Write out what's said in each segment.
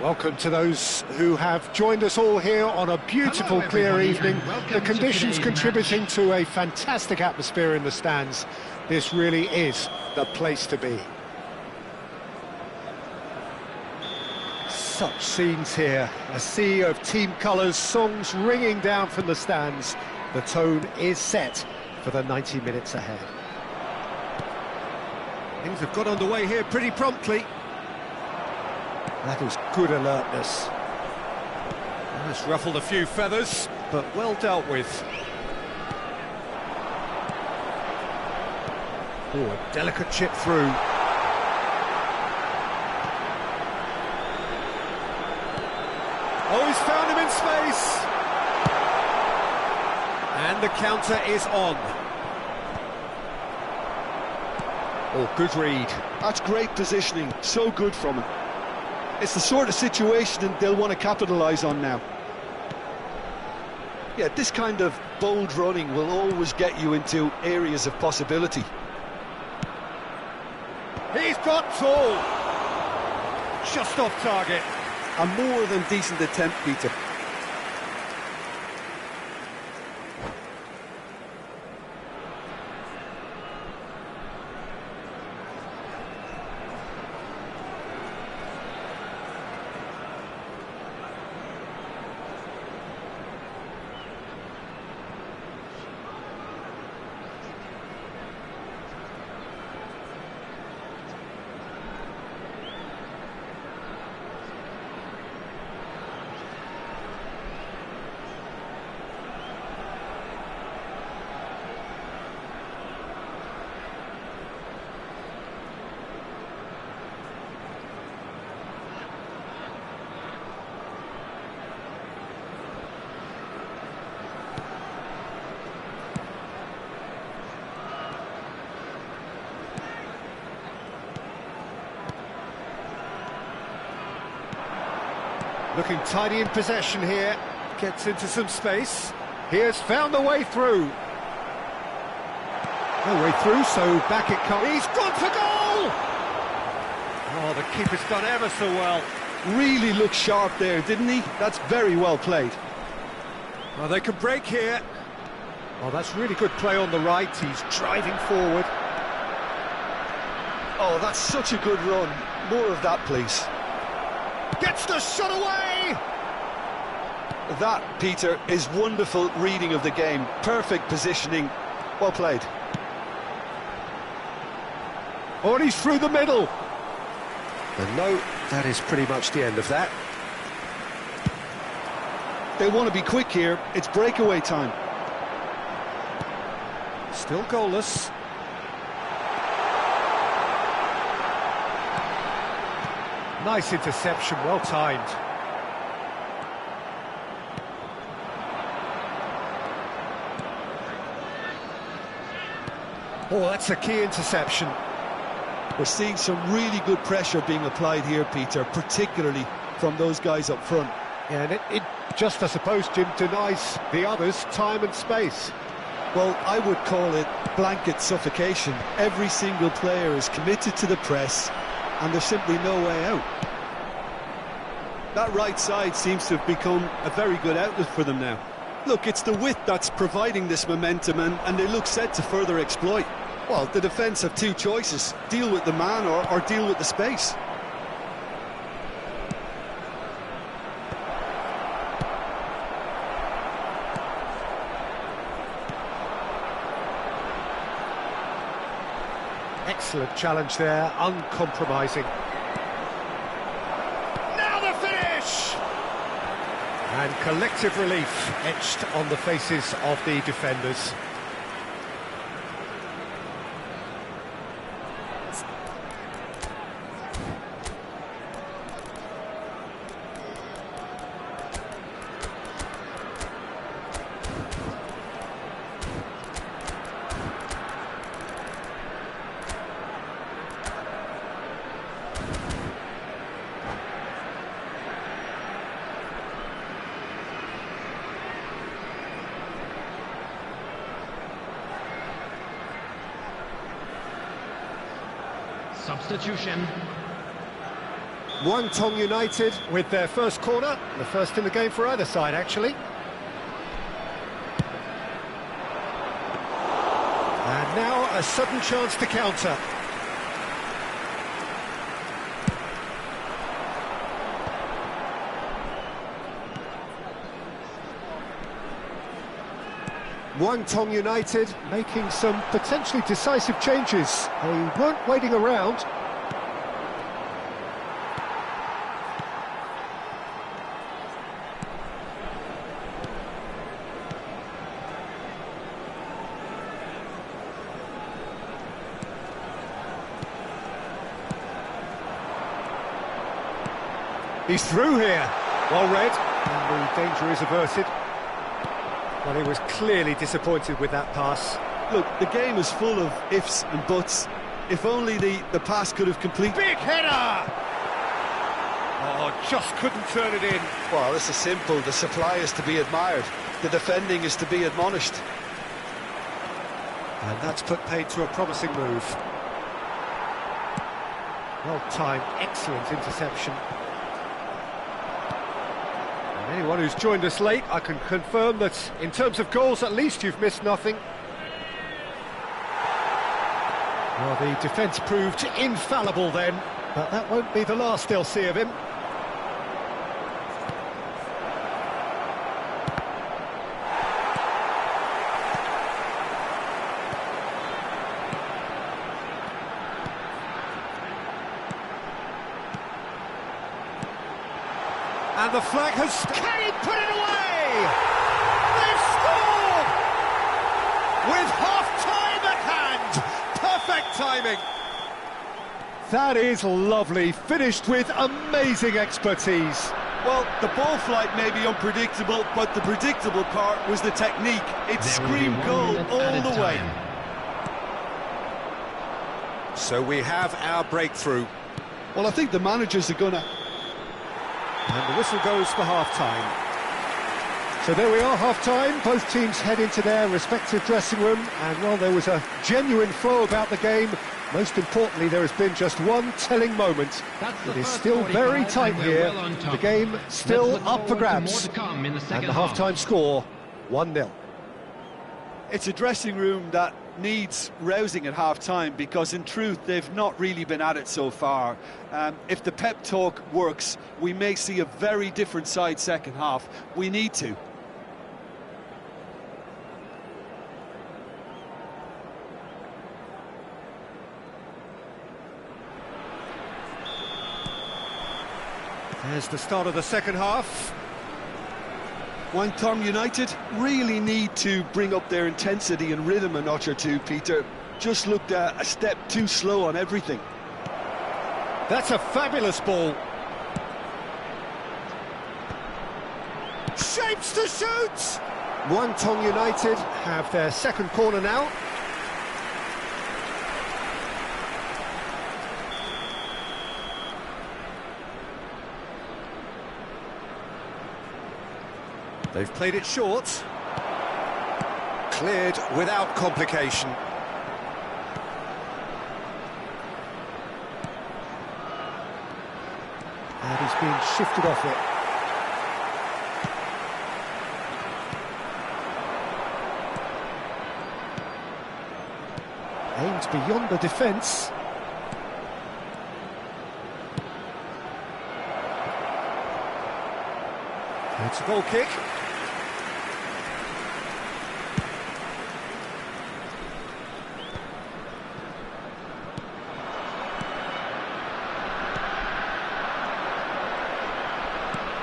Welcome to those who have joined us all here on a beautiful, clear evening. The conditions contributing to a fantastic atmosphere in the stands. This really is the place to be. Such scenes here, a sea of team colours, songs ringing down from the stands. The tone is set for the 90 minutes ahead. Things have got underway here pretty promptly. That is good alertness. It's ruffled a few feathers, but well dealt with. Oh, a delicate chip through. Oh, he's found him in space! And the counter is on. Oh, good read. That's great positioning, so good from him. It's the sort of situation they'll want to capitalise on now. Yeah, this kind of bold running will always get you into areas of possibility. He's got tall! Just off target. A more than decent attempt, Peter. Looking tidy in possession here, gets into some space. He has found the way through. No way through, so back it comes. He's gone for goal! Oh, the keeper's done ever so well. Really looked sharp there, didn't he? That's very well played. Oh, they can break here. Oh, that's really good play on the right. He's driving forward. Oh, that's such a good run. More of that, please. Gets the shot away! That, Peter, is wonderful reading of the game. Perfect positioning. Well played. Oh, and he's through the middle. And no, that is pretty much the end of that. They want to be quick here. It's breakaway time. Still goalless. Nice interception, well timed. Oh, that's a key interception. We're seeing some really good pressure being applied here, Peter, particularly from those guys up front. Yeah, and it just, I suppose, Jim, denies the others time and space. Well, I would call it blanket suffocation. Every single player is committed to the press, and there's simply no way out. That right side seems to have become a very good outlet for them now. Look, it's the width that's providing this momentum, and they look set to further exploit. Well, the defence have two choices: deal with the man or deal with the space. Excellent challenge there, uncompromising. Now the finish! And collective relief etched on the faces of the defenders. Substitution. Muangthong United with their first corner, the first in the game for either side, actually. And now a sudden chance to counter. Muangthong United making some potentially decisive changes. They weren't waiting around. He's through here. Well read, and the danger is averted. Well, he was clearly disappointed with that pass. Look, the game is full of ifs and buts. If only the pass could have completed... Big header! Oh, just couldn't turn it in. Well, this is simple. The supply is to be admired. The defending is to be admonished. And that's put paid to a promising move. Well-timed, excellent interception. And anyone who's joined us late, I can confirm that in terms of goals, at least you've missed nothing. Well, the defence proved infallible then, but that won't be the last they'll see of him. And the flag has... Can he put it away? They've scored! With half-time at hand! Perfect timing! That is lovely, finished with amazing expertise. Well, the ball flight may be unpredictable, but the predictable part was the technique. It screamed goal all the way. So we have our breakthrough. Well, I think the managers are going to... And the whistle goes for half-time. So there we are, half-time. Both teams head into their respective dressing room. And while there was a genuine flow about the game, most importantly, there has been just one telling moment. It is still very tight here. The game still up for grabs. And the half-time score, 1-0. It's a dressing room that needs rousing at half-time, because in truth they've not really been at it so far. If the pep talk works, we may see a very different side second half. We need to. There's the start of the second half. Muangthong United really need to bring up their intensity and rhythm a notch or two, Peter. Just looked a step too slow on everything. That's a fabulous ball. Shapes to shoot! Muangthong United have their second corner now. They've played it short. Cleared without complication. And he's been shifted off it. Aimed beyond the defence. It's a goal kick.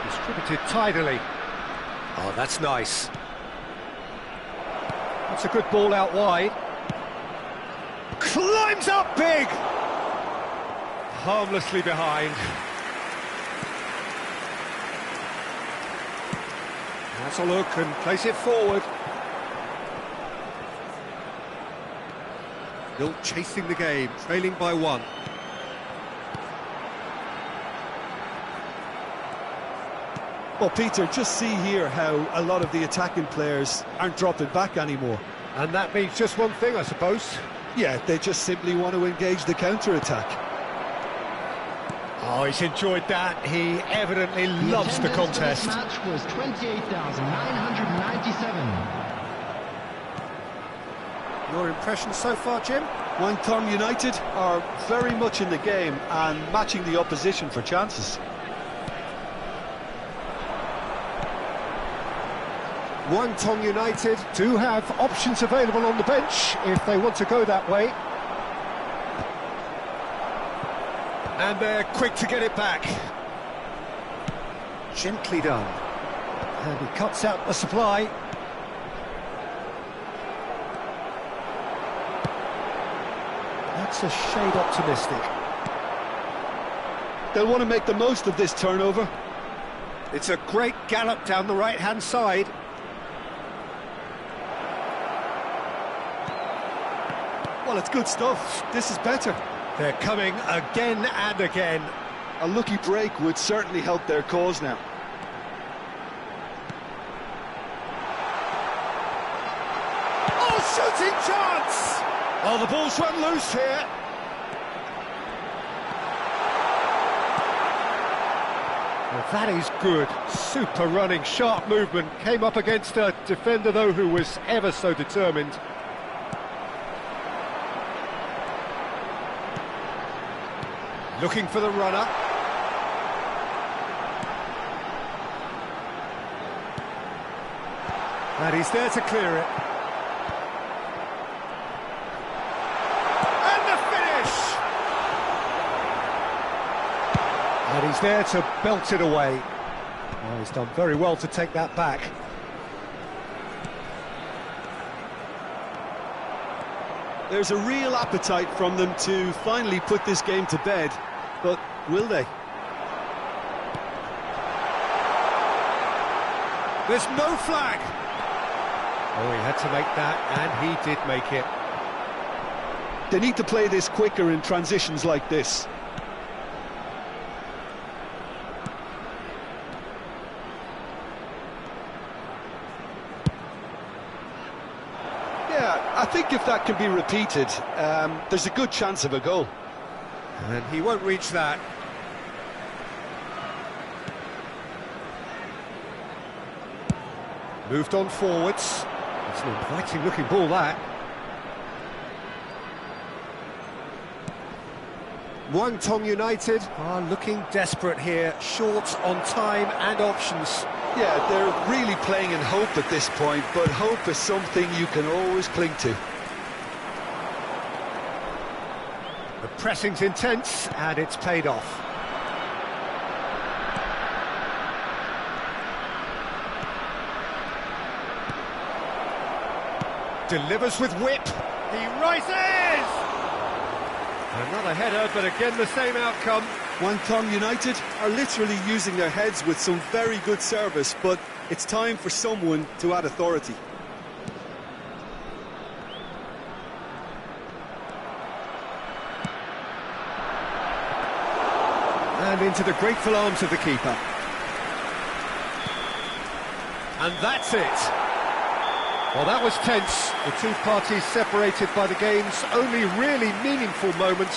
Distributed tidily. Oh, that's nice. That's a good ball out wide. Climbs up big! Harmlessly behind. That's a look and place it forward. Still chasing the game, trailing by one. Well, Peter, just see here how a lot of the attacking players aren't dropping back anymore. And that means just one thing, I suppose. Yeah, they just simply want to engage the counter-attack. Oh, he's enjoyed that. He evidently loves the contest. This match was 28,997. Your impression so far, Jim? Wangtong United are very much in the game and matching the opposition for chances. Wangtong United do have options available on the bench if they want to go that way. And they're quick to get it back. Gently done. And he cuts out the supply. That's a shade optimistic. They'll want to make the most of this turnover. It's a great gallop down the right-hand side. Well, it's good stuff. This is better. They're coming again and again. A lucky break would certainly help their cause now. Oh, shooting chance! Oh, the ball's run loose here. Well, that is good. Super running, sharp movement. Came up against a defender, though, who was ever so determined. Looking for the runner. And he's there to clear it. And the finish! And he's there to belt it away. Oh, he's done very well to take that back. There's a real appetite from them to finally put this game to bed, but will they? There's no flag! Oh, he had to make that, and he did make it. They need to play this quicker in transitions like this. Yeah, I think if that can be repeated, there's a good chance of a goal. And he won't reach that. Moved on forwards. It's an inviting looking ball, that. Wangtong United are looking desperate here, short on time and options. Yeah, they're really playing in hope at this point, but hope is something you can always cling to. The pressing's intense, and it's paid off. Delivers with whip. He rises! Another header, but again the same outcome. Wangtong United are literally using their heads with some very good service, but it's time for someone to add authority. And into the grateful arms of the keeper. And that's it. Well, that was tense. The two parties separated by the game's only really meaningful moment.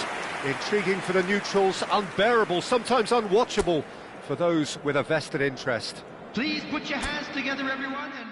Intriguing for the neutrals, unbearable, sometimes unwatchable for those with a vested interest. Please put your hands together, everyone, and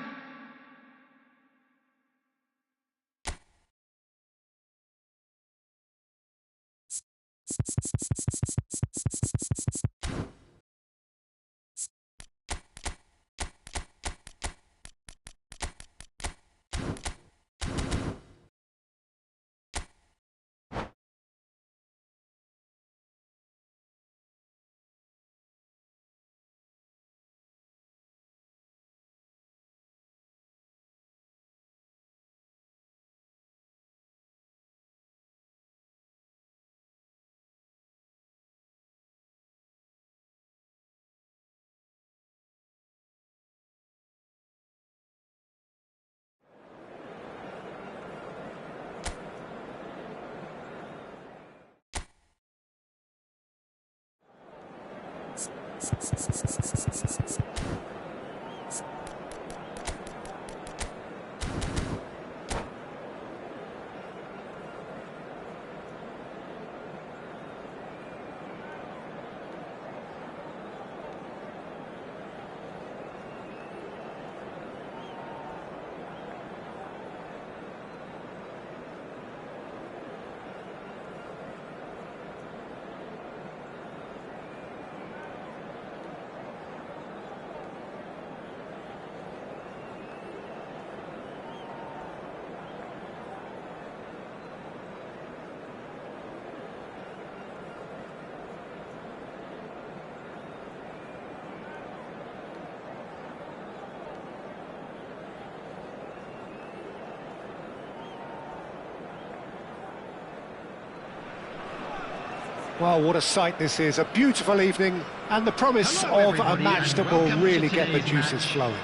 Well, what a sight this is. A beautiful evening and the promise Hello, of a everybody, match and that will welcome really to get the today's juices match. flowing.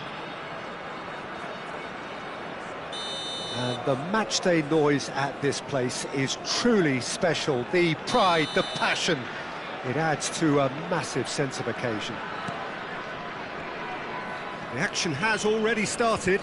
And the matchday noise at this place is truly special. The pride, the passion, it adds to a massive sense of occasion. The action has already started.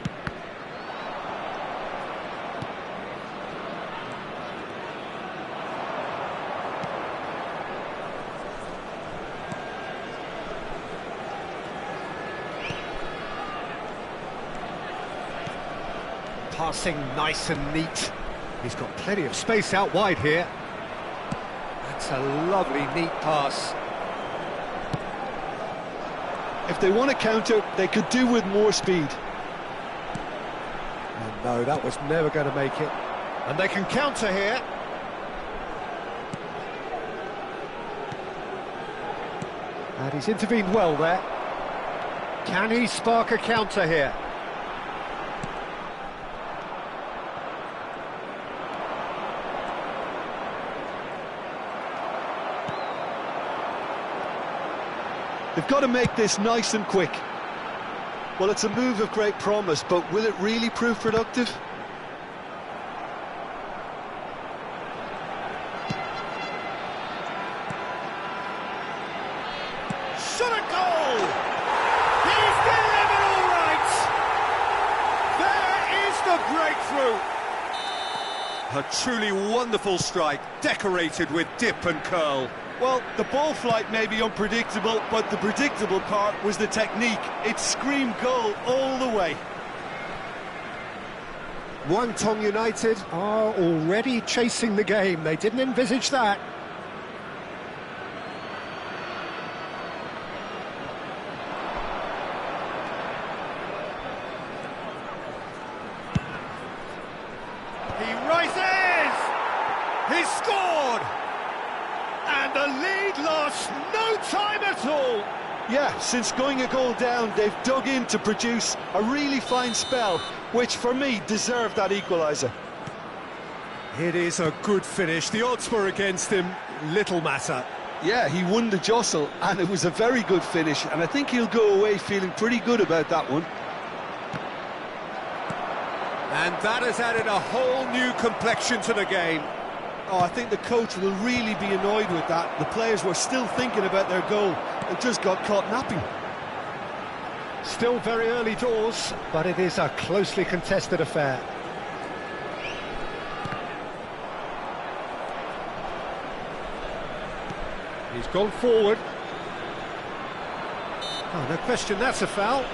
Passing nice and neat. He's got plenty of space out wide here. That's a lovely, neat pass. If they want to counter, they could do with more speed. And no, that was never going to make it. And they can counter here. And he's intervened well there. Can he spark a counter here? They've got to make this nice and quick. Well, it's a move of great promise, but will it really prove productive? Shot a goal! He's delivered all right! There is the breakthrough! A truly wonderful strike, decorated with dip and curl. Well, the ball flight may be unpredictable, but the predictable part was the technique. It screamed goal all the way. Guangdong United are already chasing the game. They didn't envisage that. He rises! He's scored! And the lead lost no time at all! Yeah, since going a goal down, they've dug in to produce a really fine spell, which for me deserved that equaliser. It is a good finish. The odds were against him. Little matter. Yeah, he won the jostle, and it was a very good finish, and I think he'll go away feeling pretty good about that one. And that has added a whole new complexion to the game. Oh, I think the coach will really be annoyed with that. The players were still thinking about their goal and just got caught napping. Still very early doors, but it is a closely contested affair. He's gone forward. Oh, no question, that's a foul.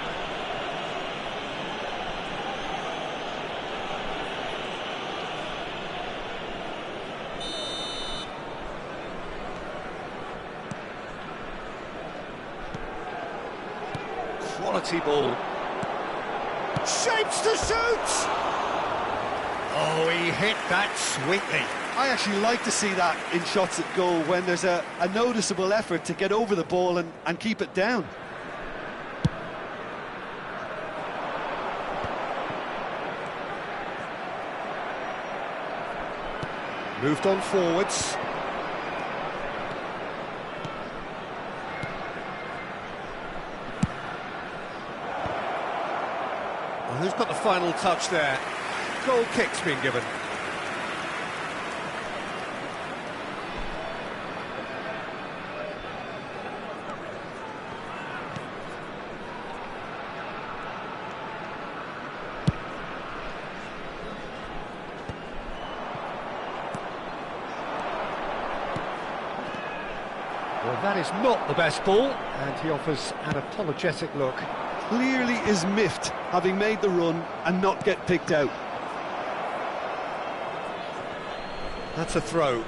Quality ball. Shapes to shoot! Oh, he hit that sweetly. I actually like to see that in shots at goal when there's a noticeable effort to get over the ball and keep it down. Moved on forwards. Well, who's got the final touch there? Goal kick's been given. that is not the best ball, and he offers an apologetic look. Clearly is miffed, having made the run and not get picked out. That's a throw.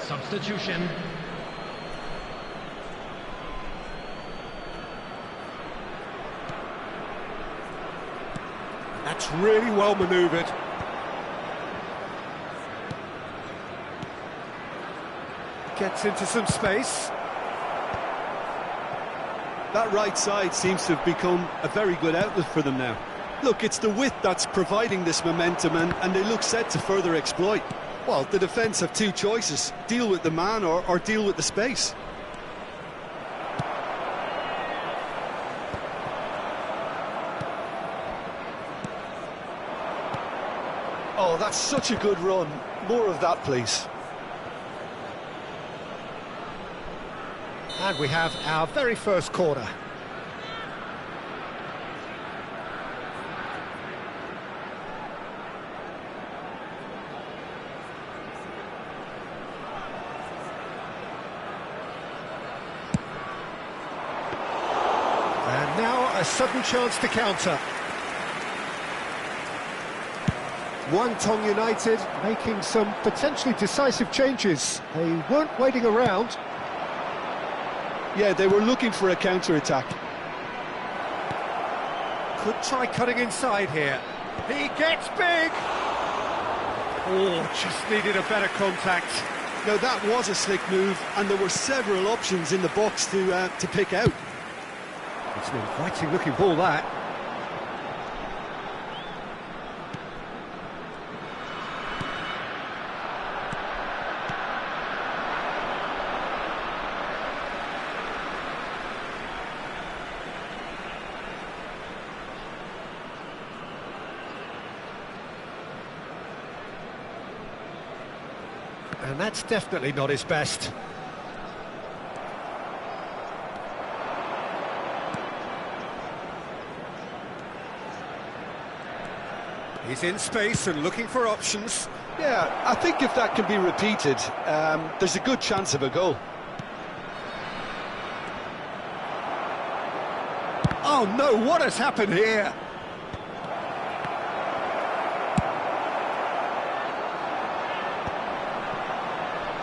Substitution. That's really well manoeuvred. Gets into some space. That right side seems to have become a very good outlet for them now. Look, it's the width that's providing this momentum, and they look set to further exploit. Well, the defence have two choices: deal with the man or deal with the space. Oh, that's such a good run. More of that, please. And we have our very first corner. And now a sudden chance to counter. Wantong United making some potentially decisive changes. They weren't waiting around. Yeah, they were looking for a counter-attack. Could try cutting inside here. He gets big! Oh, just needed a better contact. Now that was a slick move, and there were several options in the box to pick out. It's an inviting looking ball, that. And that's definitely not his best. He's in space and looking for options. Yeah, I think if that can be repeated, there's a good chance of a goal. Oh no, what has happened here?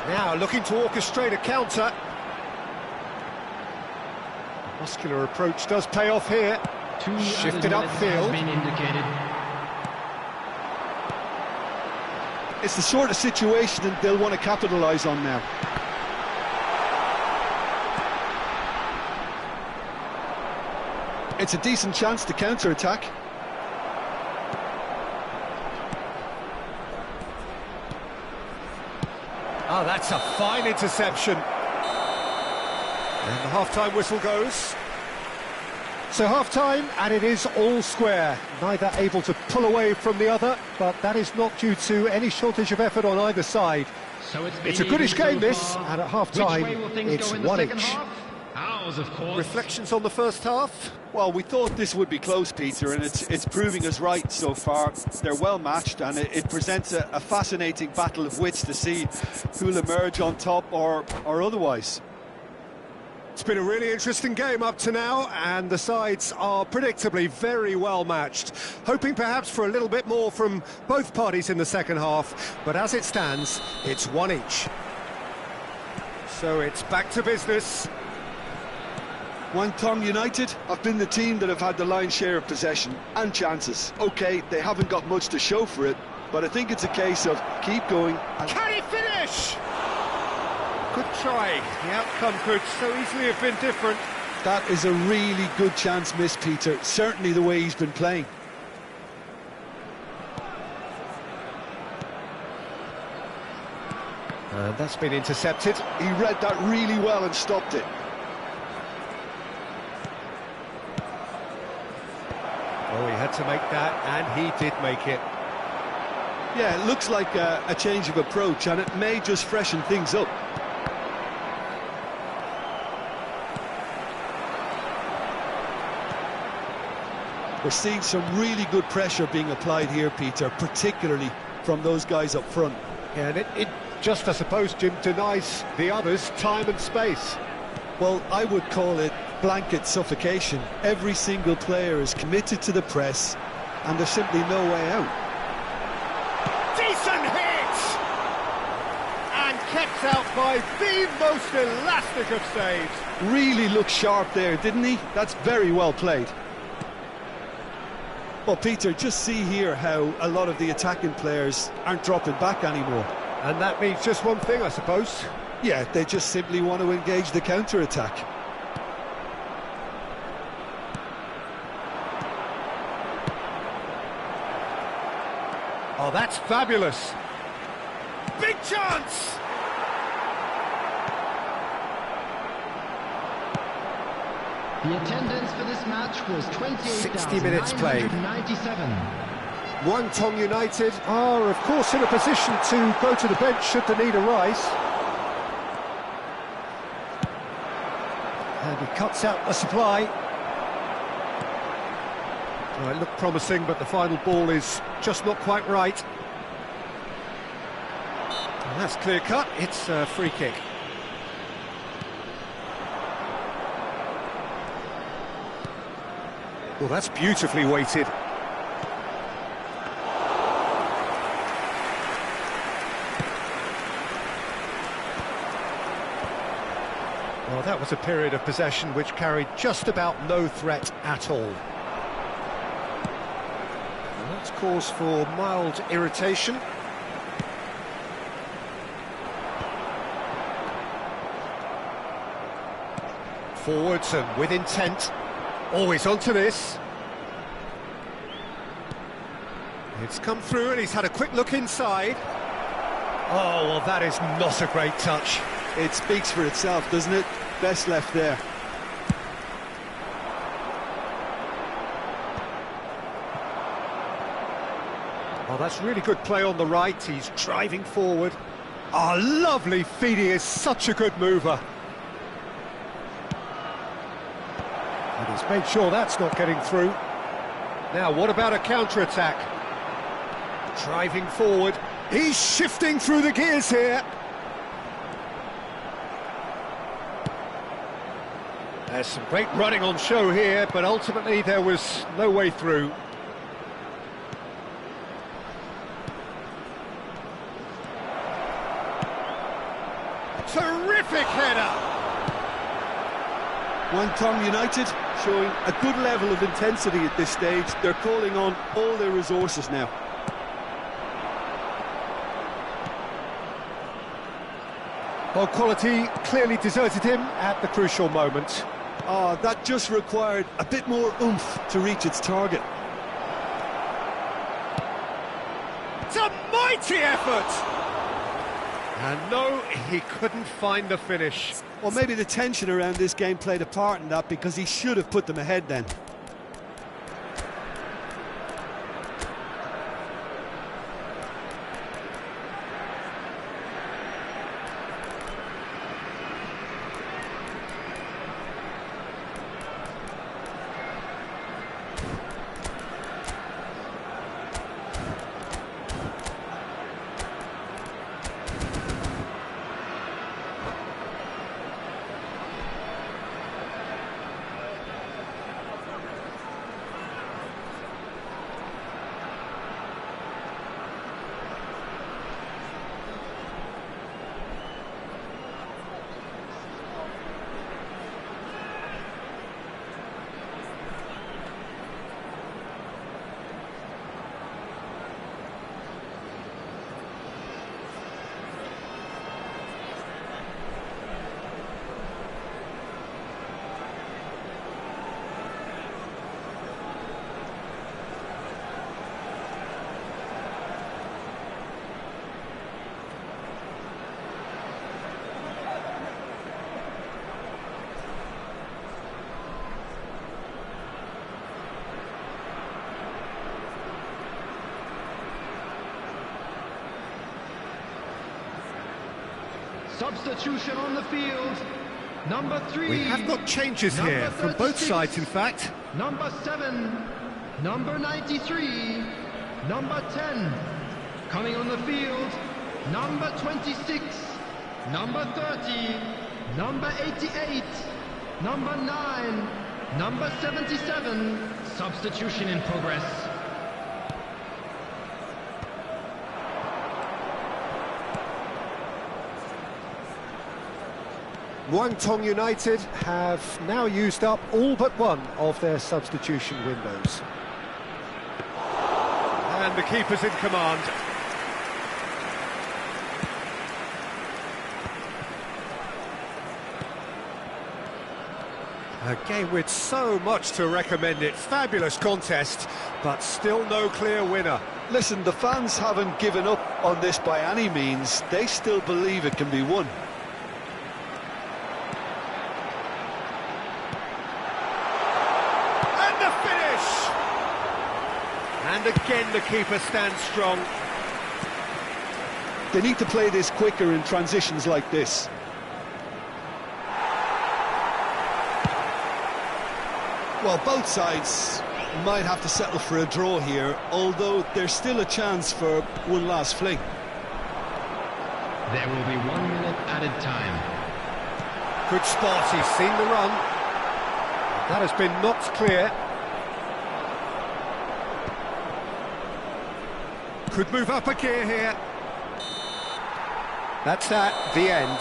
Now looking to orchestrate a counter. Muscular approach does pay off here. Shifted upfield. Been indicated. It's the sort of situation that they'll want to capitalise on now. It's a decent chance to counter-attack. Oh, that's a fine interception. And the half-time whistle goes. So half-time, and it is all square. Neither able to pull away from the other, but that is not due to any shortage of effort on either side. So It's a goodish game, this, far. and at half-time, Which way will things it's go in the one second each. half? Ours, of course. Reflections on the first half? Well, we thought this would be close, Peter, and it's proving us right so far. They're well matched, and it presents a fascinating battle of wits to see who'll emerge on top or otherwise. It's been a really interesting game up to now, and the sides are predictably very well matched. Hoping perhaps for a little bit more from both parties in the second half, but as it stands, it's one each. So it's back to business. Wantong United have been the team that have had the lion's share of possession and chances. OK, they haven't got much to show for it, but I think it's a case of keep going. Can he finish? Good try. The outcome could so easily have been different. That is a really good chance missed, Peter. Certainly the way he's been playing. And that's been intercepted. He read that really well and stopped it. Oh, he had to make that, and he did make it. Yeah, it looks like a change of approach, and it may just freshen things up. We're seeing some really good pressure being applied here, Peter, particularly from those guys up front. Yeah, and it just, I suppose, Jim, denies the others time and space. Well, I would call it blanket suffocation. Every single player is committed to the press, and there's simply no way out. Decent hit! And kept out by the most elastic of saves. Really looked sharp there, didn't he? That's very well played. Well, Peter, just see here how a lot of the attacking players aren't dropping back anymore. And that means just one thing, I suppose. Yeah, they just simply want to engage the counter-attack. Oh, that's fabulous. Big chance! The attendance for this match was 60 minutes played. 28,997. Muangthong United are, of course, in a position to go to the bench should the need arise. And he cuts out the supply. Oh, it looked promising, but the final ball is just not quite right. And that's clear cut. It's a free kick. Well, that's beautifully weighted. Well, that was a period of possession which carried just about no threat at all. And that's cause for mild irritation. Forwards and with intent. Always onto this. It's come through and he's had a quick look inside. Oh, well, that is not a great touch. It speaks for itself, doesn't it? Best left there. Oh, that's really good play on the right. He's driving forward. Oh, lovely feed. He is such a good mover. And he's made sure that's not getting through. Now, what about a counter-attack? Driving forward. He's shifting through the gears here. There's some great running on show here, but ultimately there was no way through. Terrific header! Muangthong United showing a good level of intensity at this stage. They're calling on all their resources now. Well, quality clearly deserted him at the crucial moment. Oh, that just required a bit more oomph to reach its target. It's a mighty effort! And no, he couldn't find the finish. Well, maybe the tension around this game played a part in that, because he should have put them ahead then. Substitution on the field. Number 3. We have got changes here from both sides, in fact. Number 7. number 93, number 10. Coming on the field, number 26, number 30, number 88, number 9, number 77. Substitution in progress. Muangthong United have now used up all but one of their substitution windows. And the keeper's in command. A game with so much to recommend it. Fabulous contest, but still no clear winner. Listen, the fans haven't given up on this by any means. They still believe it can be won. And again the keeper stands strong. They need to play this quicker in transitions like this. Well, both sides might have to settle for a draw here, although there's still a chance for one last fling. There will be 1 minute added time. Good spot, he's seen the run. That has been knocked clear. Could move up a gear here. That's that, the end.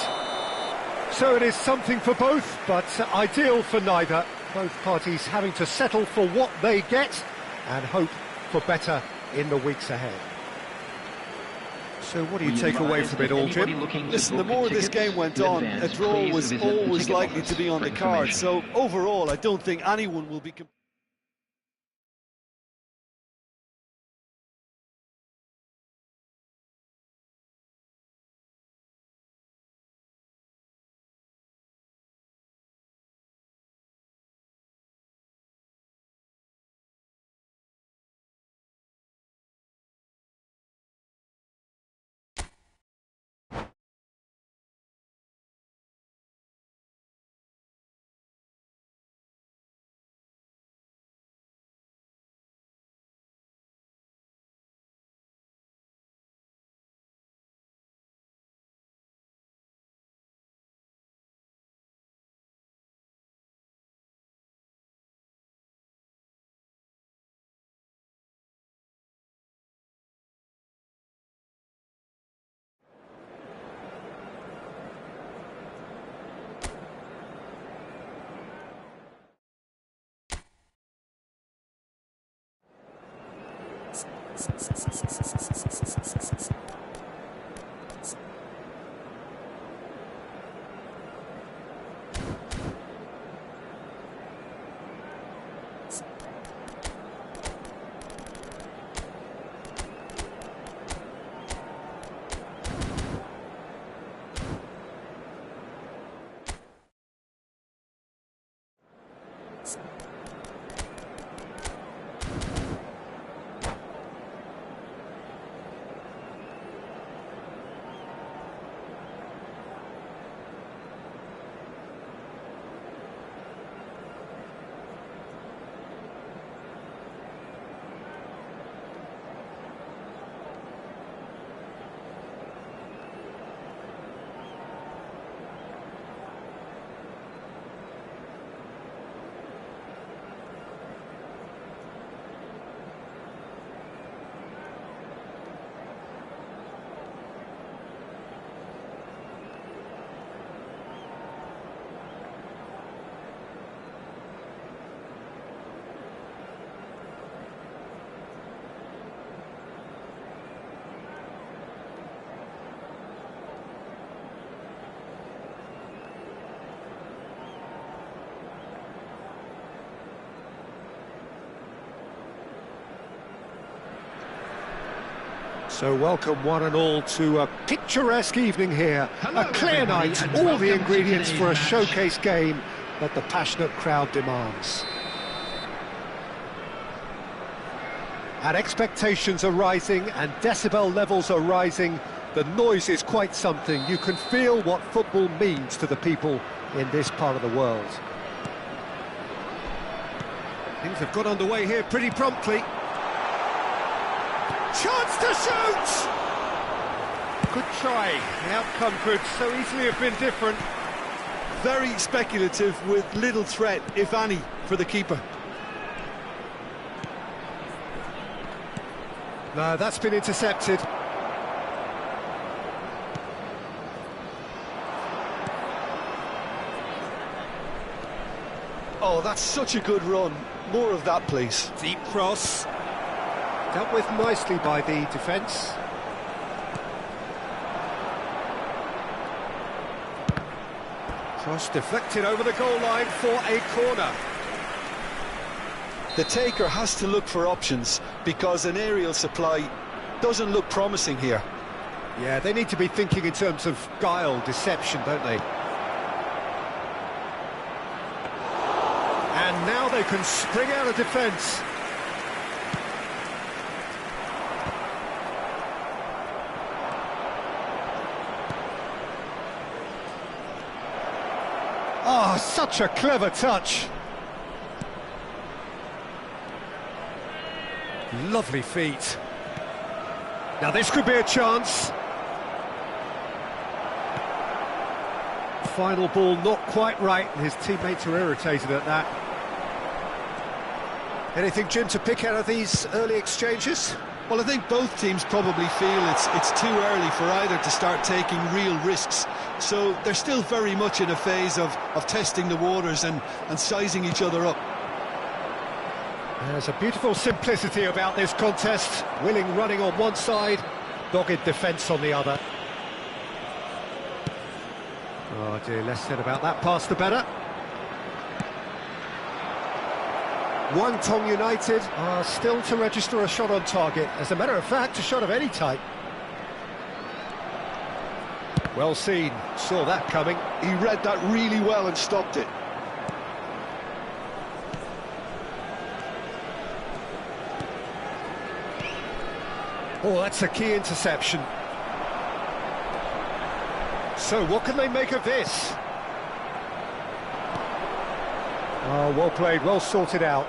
So it is something for both, but ideal for neither. Both parties having to settle for what they get and hope for better in the weeks ahead. So what do you take away from it all, Jim? Listen, the more this game went on, a draw was always likely to be on the card. So overall, I don't think anyone will be... So welcome one and all to a picturesque evening here. A clear night, all the ingredients for a showcase game that the passionate crowd demands. And expectations are rising and decibel levels are rising. The noise is quite something. You can feel what football means to the people in this part of the world. Things have got underway here pretty promptly. Chance to shoot! Good try. The outcome could so easily have been different. Very speculative with little threat, if any, for the keeper. No, that's been intercepted. Oh, that's such a good run. More of that, please. Deep cross. Dealt with nicely by the defence. Cross deflected over the goal line for a corner. The taker has to look for options because an aerial supply doesn't look promising here. Yeah, they need to be thinking in terms of guile, deception, don't they? And now they can spring out of defence. Oh, such a clever touch. Lovely feet. Now this could be a chance. Final ball not quite right, and his teammates are irritated at that. Anything, Jim, to pick out of these early exchanges? Well, I think both teams probably feel it's too early for either to start taking real risks. So they're still very much in a phase of testing the waters and sizing each other up. There's a beautiful simplicity about this contest. Willing running on one side, dogged defence on the other. Oh dear, less said about that pass the better. Guangdong United are still to register a shot on target. As a matter of fact, a shot of any type. Well seen, saw that coming. He read that really well and stopped it. Oh, that's a key interception. So, what can they make of this? Oh, well played, well sorted out.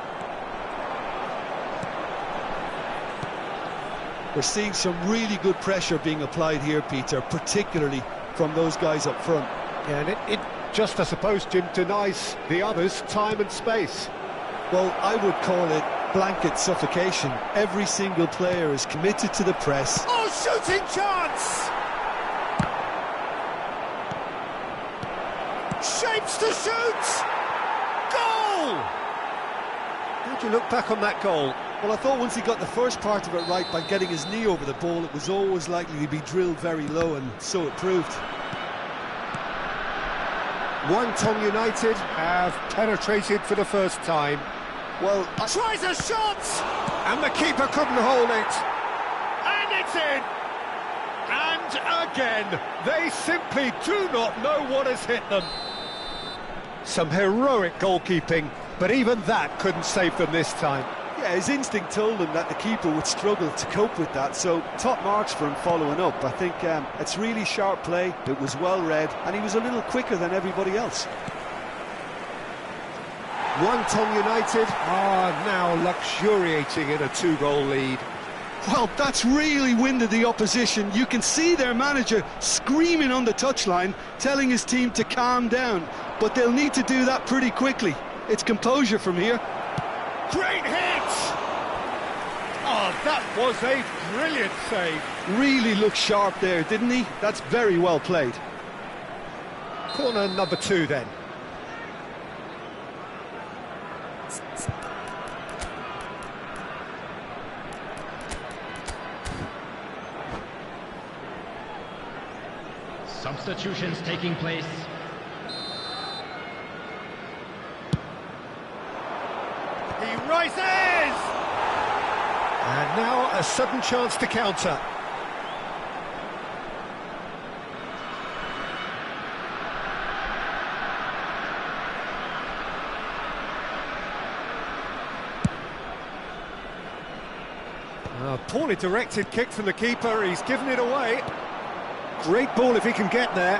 We're seeing some really good pressure being applied here, Peter, particularly from those guys up front. Yeah, and it just, I suppose, Jim, denies the others time and space. Well, I would call it blanket suffocation. Every single player is committed to the press. Oh, shooting chance! Shapes to shoot! Goal! How do you look back on that goal? Well, I thought once he got the first part of it right by getting his knee over the ball, it was always likely to be drilled very low, and so it proved. Guangdong United have penetrated for the first time. Well, Tries a shot! And the keeper couldn't hold it. And it's in! And again, they simply do not know what has hit them. Some heroic goalkeeping, but even that couldn't save them this time. yeah, his instinct told him that the keeper would struggle to cope with that, so top marks for him following up. I think it's really sharp play, it was well read, and he was a little quicker than everybody else. Guangdong United are now luxuriating in a 2-goal lead. Well, that's really winded the opposition. You can see their manager screaming on the touchline, telling his team to calm down, but they'll need to do that pretty quickly. It's composure from here. Great hit! Oh, that was a brilliant save. Really looked sharp there, didn't he? That's very well played. Corner number 2 then. Substitutions taking place. He rises! And now a sudden chance to counter. A poorly directed kick from the keeper, he's given it away. Great ball if he can get there.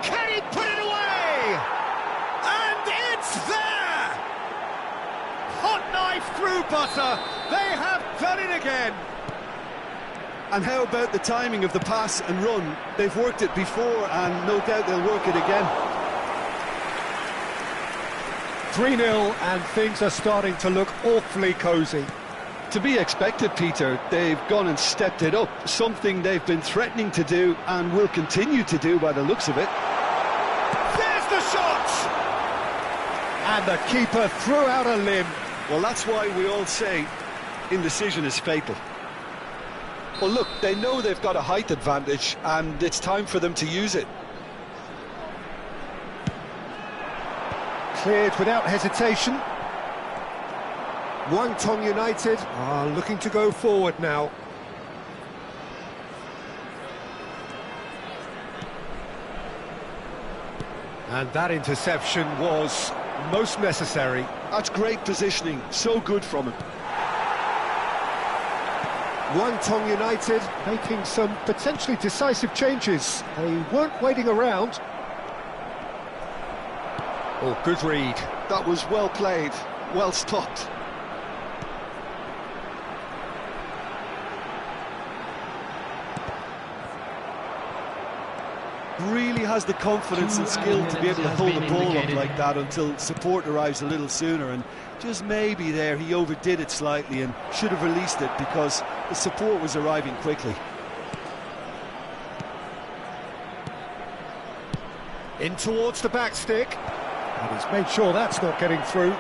Can he put it away? And it's there! Hot night! through butter. They have done it again. And how about the timing of the pass and run? They've worked it before, and no doubt they'll work it again. 3-0, and things are starting to look awfully cosy. To be expected, Peter. They've gone and stepped it up, something they've been threatening to do and will continue to do by the looks of it. There's the shot! And the keeper threw out a limb. Well, that's why we all say indecision is fatal. Well, look, they know they've got a height advantage, and it's time for them to use it. Cleared without hesitation. Guangdong United are looking to go forward now. And that interception was most necessary. That's great positioning, so good from him. Guangdong United making some potentially decisive changes. They weren't waiting around. Oh, good read. That was well played, well stopped. Really has the confidence and skill to be able to hold the ball up like that until support arrives a little sooner, and just maybe there he overdid it slightly and should have released it because the support was arriving quickly. In towards the back stick, and he's made sure that's not getting through.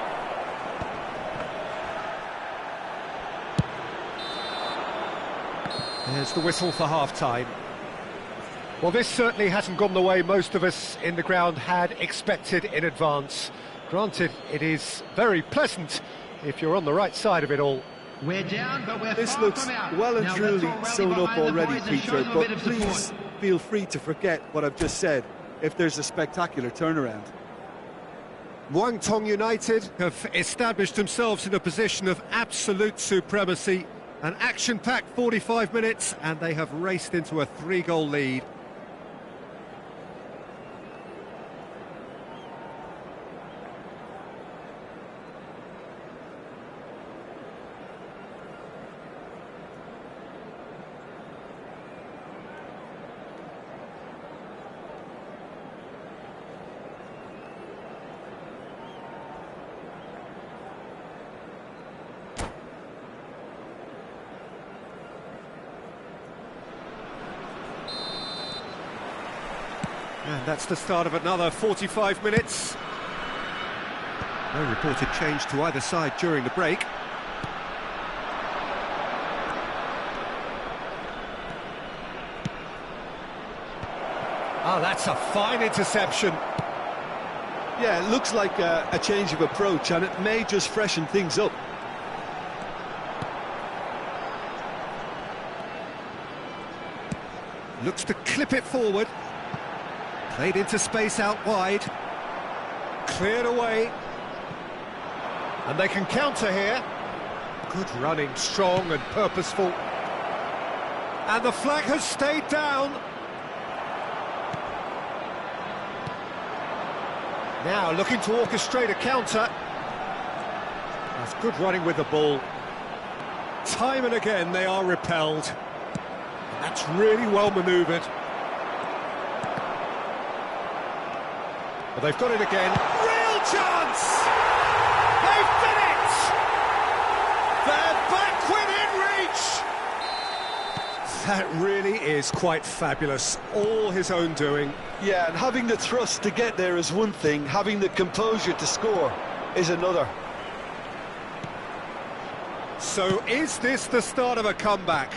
There's the whistle for half-time. Well, this certainly hasn't gone the way most of us in the ground had expected in advance. Granted, it is very pleasant if you're on the right side of it all. We're down, but we're This far looks from out. well and Now, truly let's all rally sewn up behind the already, boys and show Peter, them a but bit of please support. feel free to forget what I've just said if there's a spectacular turnaround. Guangdong United have established themselves in a position of absolute supremacy. An action-packed 45 minutes, and they have raced into a 3-goal lead. And that's the start of another 45 minutes. No reported change to either side during the break. Oh, that's a fine interception. Yeah, it looks like a change of approach, and it may just freshen things up. Looks to clip it forward. Played into space out wide. Cleared away. And they can counter here. Good running, strong and purposeful. And the flag has stayed down. Now looking to orchestrate a counter. That's good running with the ball. Time and again they are repelled. And that's really well manoeuvred. But they've got it again. Real chance! They've done it! They're back within reach! That really is quite fabulous. All his own doing. Yeah, and having the thrust to get there is one thing, having the composure to score is another. So is this the start of a comeback?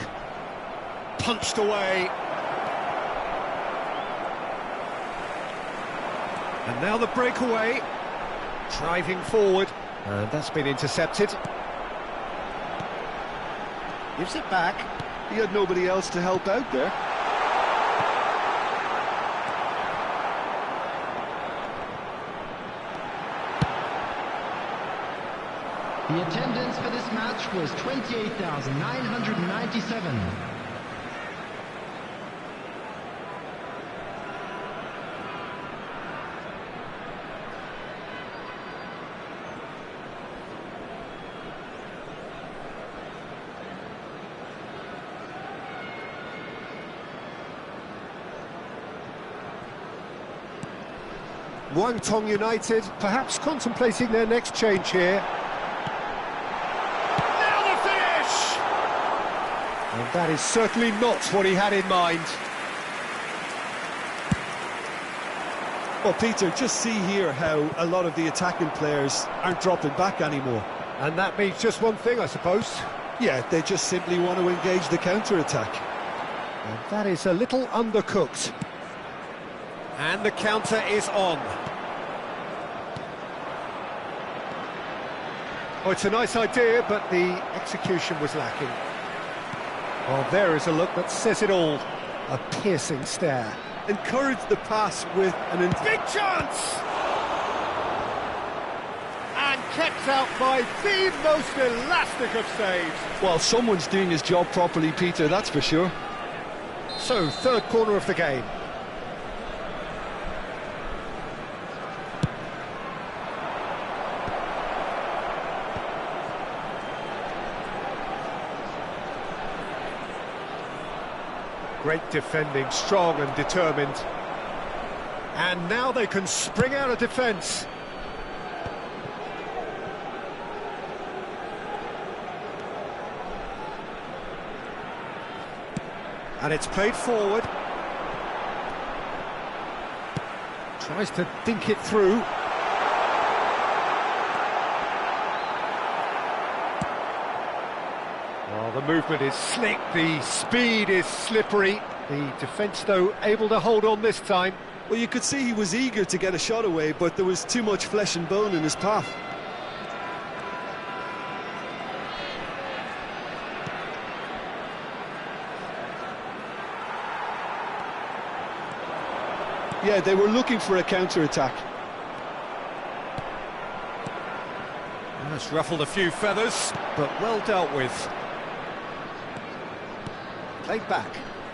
Punched away. And now the breakaway, driving forward, and that's been intercepted. Gives it back. He had nobody else to help out there. The attendance for this match was 28,997. Guangdong United perhaps contemplating their next change here. Now the finish! And that is certainly not what he had in mind. Well, Peter, just see here how a lot of the attacking players aren't dropping back anymore. And that means just one thing, I suppose. Yeah, they just simply want to engage the counter-attack. And that is a little undercooked. And the counter is on. Oh, it's a nice idea, but the execution was lacking. Well, there is a look that says it all. A piercing stare. Encourage the pass with an... Big chance! And kept out by the most elastic of saves. Well, someone's doing his job properly, Peter, that's for sure. So, third corner of the game. Great defending, strong and determined. And now they can spring out of defence. And it's played forward. Tries to dink it through. Oh, the movement is slick, the speed is slippery. The defence, though, able to hold on this time. Well, you could see he was eager to get a shot away, but there was too much flesh and bone in his path. Yeah, they were looking for a counter-attack. That's ruffled a few feathers, but well dealt with. Played back.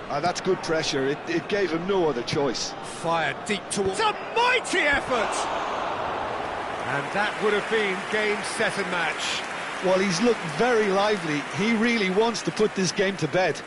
That's good pressure. It gave him no other choice. Fired deep towards... It's a mighty effort! And that would have been game, set and match. Well, he's looked very lively. He really wants to put this game to bed.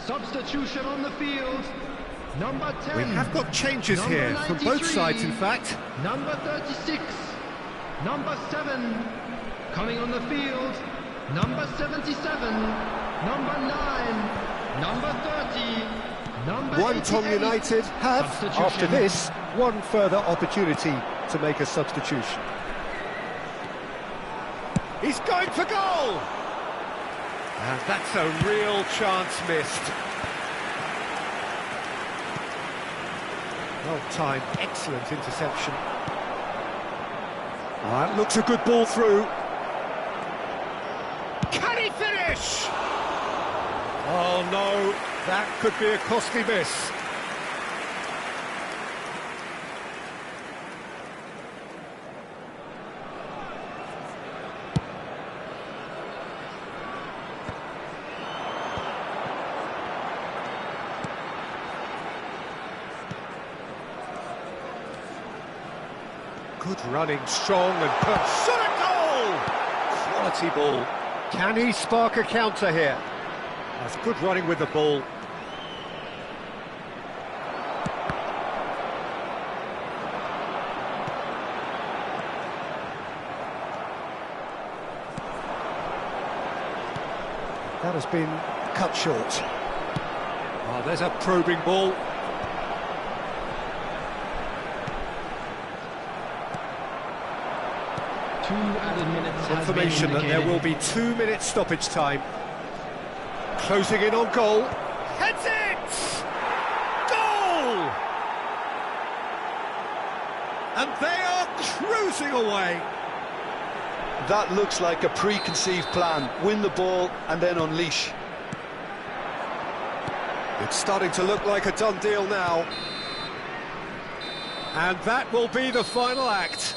Substitution on the field. Number 10. We have got changes Number here from both 93. sides, in fact. Number 36. Number 7. Coming on the field. Number 77. Number 9. Number 30. Number Guangdong 88. United have, Substitution. after this, one further opportunity to make a substitution. He's going for goal! And that's a real chance missed. Well timed, excellent interception. That looks a good ball through. Can he finish? Oh no, that could be a costly miss. Good running, strong and Shot a goal! quality ball. Can he spark a counter here? That's good running with the ball. That has been cut short. Oh, there's a probing ball. Confirmation that there will be 2 minutes stoppage time. Closing in on goal. Heads it! Goal! And they are cruising away. That looks like a preconceived plan. Win the ball and then unleash. It's starting to look like a done deal now. And that will be the final act.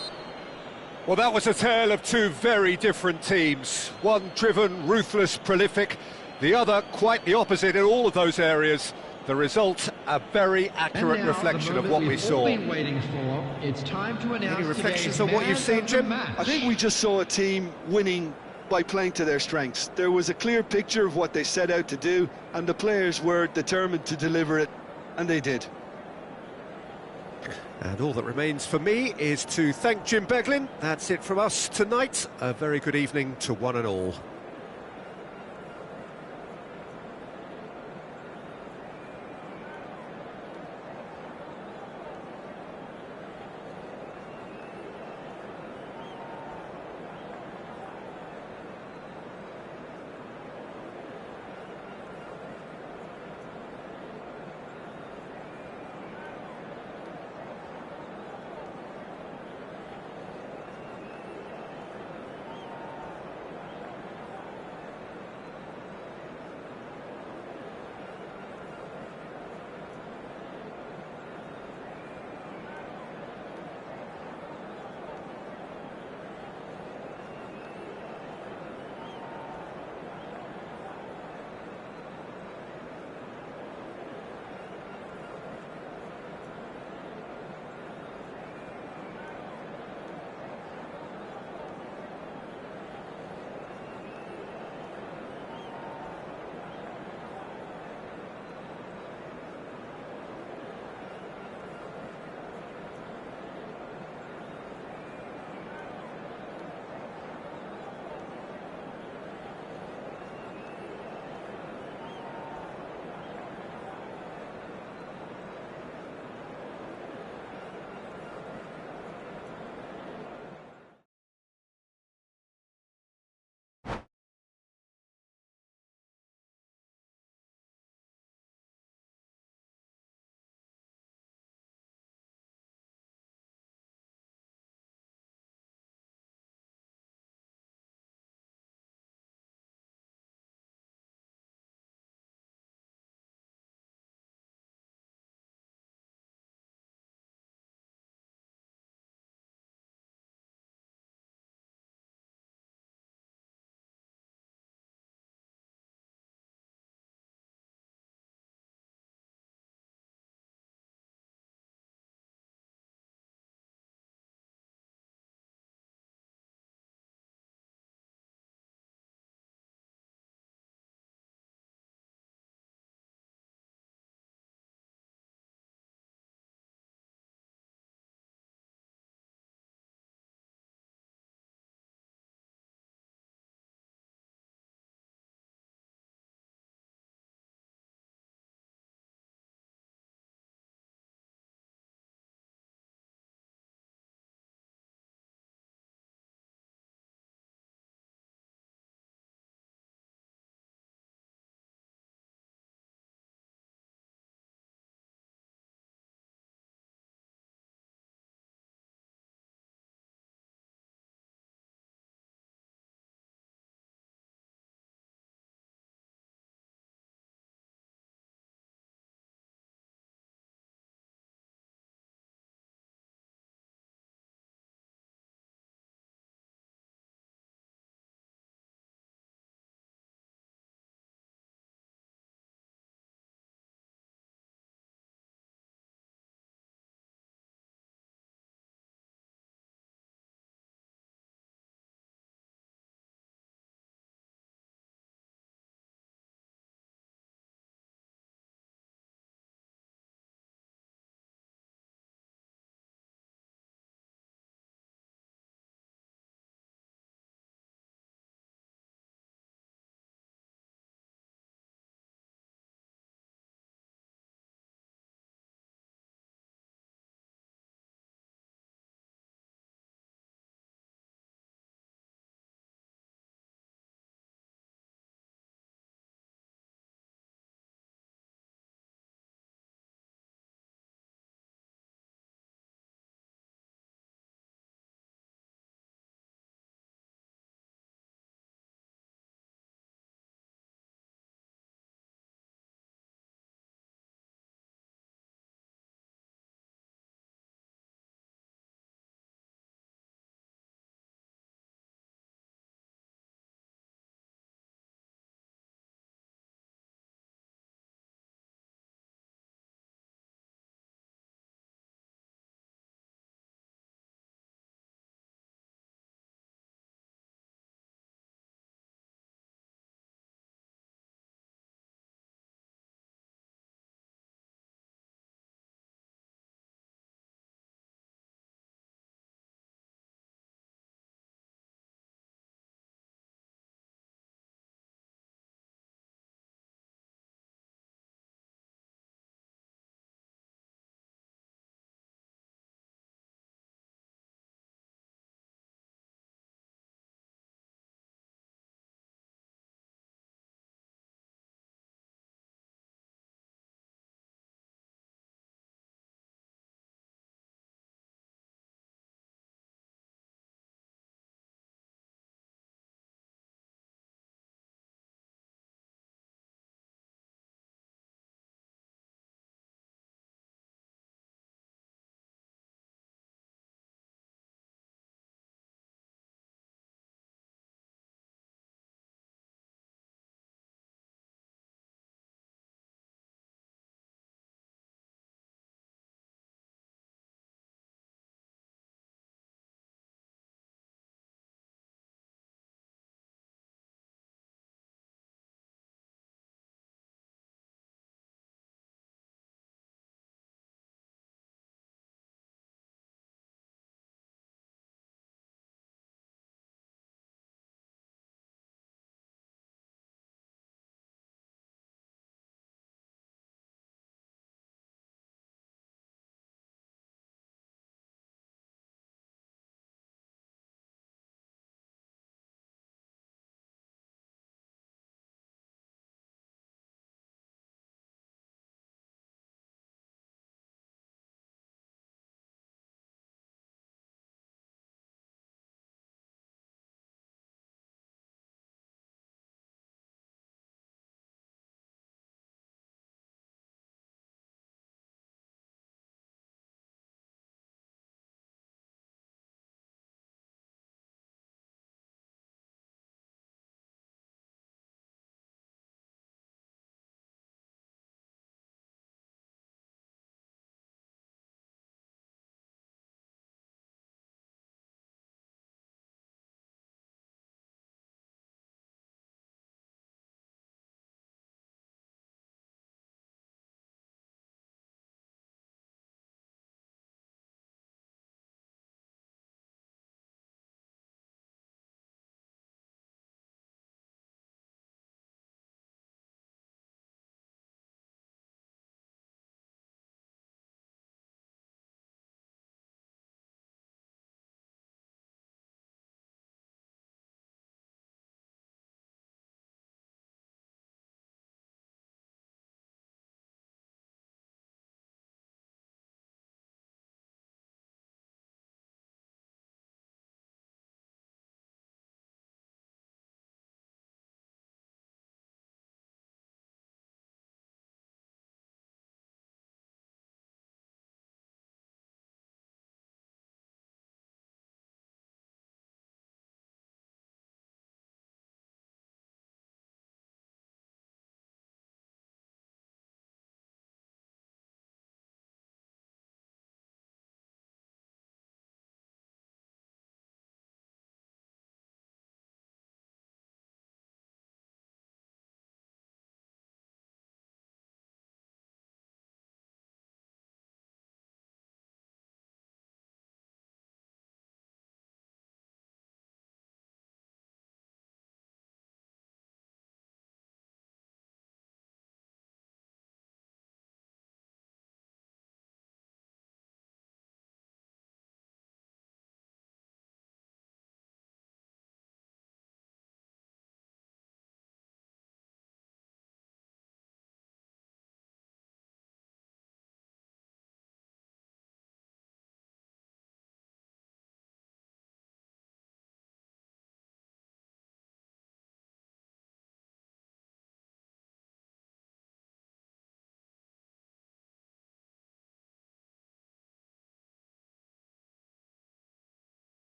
Well, that was a tale of two very different teams. One driven, ruthless, prolific. The other quite the opposite in all of those areas. The result, a very accurate reflection of what we saw. It's time to announce Any reflections on what you've seen, Jim? I think we just saw a team winning by playing to their strengths. There was a clear picture of what they set out to do, and the players were determined to deliver it, and they did. And all that remains for me is to thank Jim Beglin. That's it from us tonight. A very good evening to one and all.